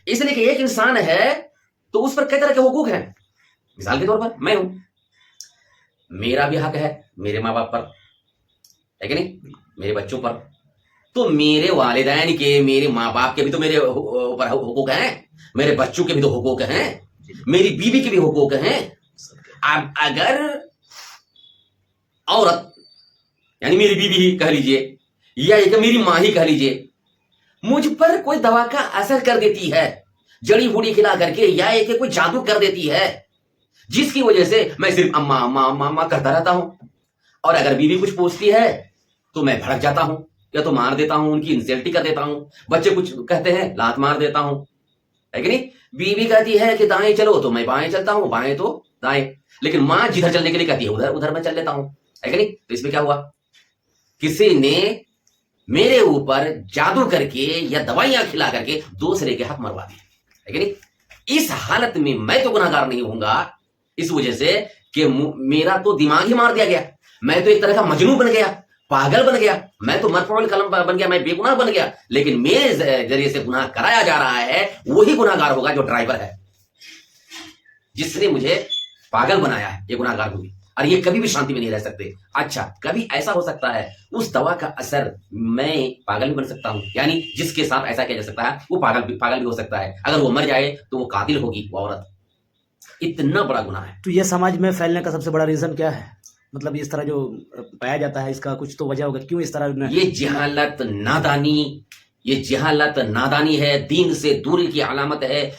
اس لیے کہ ایک انسان ہے تو اس پر کئی طرح کے حقوق ہیں. مثال کے طور پر میں ہوں, میرا بھی حق ہے میرے ماں باپ پر, ہے کہ نہیں, میرے بچوں پر. تو میرے والدین کے, میرے ماں باپ کے بھی تو میرے اوپر حقوق ہیں, میرے بچوں کے بھی تو حقوق ہیں, میری بیوی کے بھی حقوق ہیں. اب اگر عورت یعنی میری بیوی ہی کہہ لیجئے یا میری ماں ہی کہہ لیجئے مجھ پر کوئی دوا کا اثر کر دیتی ہے, جڑی بوٹی کھلا کر کے, یا کہ کوئی جادو کر دیتی ہے, جس کی وجہ سے میں صرف اماں اماں اماں اماں کرتا رہتا ہوں, اور اگر بیوی کچھ پوچھتی ہے تو میں بھڑک جاتا ہوں, یا تو مار دیتا ہوں, ان کی انسلٹی کر دیتا ہوں, بچے کچھ کہتے ہیں لات مار دیتا ہوں, ہے کہ نہیں. بیوی کہتی ہے کہ دائیں چلو تو میں بائیں چلتا ہوں, بائیں تو دائیں, لیکن ماں جدھر چلنے کے لیے کہتی ہے ادھر ادھر میں چل لیتا ہوں, ہے کہ نہیں. تو اس میں کیا ہوا, کسی نے میرے اوپر جادو کر کے یا دوائیاں کھلا کر کے دوسرے کے حق مروا دیے, ہے کہ نہیں. اس حالت میں تو گناہگار نہیں ہوں گا, اس وجہ سے کہ میرا تو دماغ ہی مار دیا گیا, میں تو ایک طرح کا مجنون بن گیا, پاگل بن گیا, میں تو مرفوع القلم بن گیا, میں بے گناہ بن گیا. لیکن میرے ذریعے سے گناہ کرایا جا رہا ہے وہی گناہگار ہوگا جو ڈرائیور ہے, جس نے مجھے پاگل بنایا ہے, یہ گناہگار ہوگی, اور یہ کبھی بھی شانتی میں نہیں رہ سکتے. اچھا, کبھی ایسا ہو سکتا ہے اس دوا کا اثر میں پاگل بھی بن سکتا ہوں, یعنی جس کے ساتھ ایسا کیا جا سکتا ہے وہ پاگل بھی ہو سکتا ہے. اگر وہ مر جائے تو وہ قاتل ہوگی وہ عورت. اتنا بڑا گناہ ہے. تو یہ سماج میں پھیلنے کا سب سے بڑا ریزن کیا ہے؟ مطلب اس طرح جو پایا جاتا ہے اس کا کچھ تو وجہ ہوگا, کیوں اس طرح یہ جہالت نادانی, یہ جہالت نادانی ہے, دین سے دوری کی علامت ہے.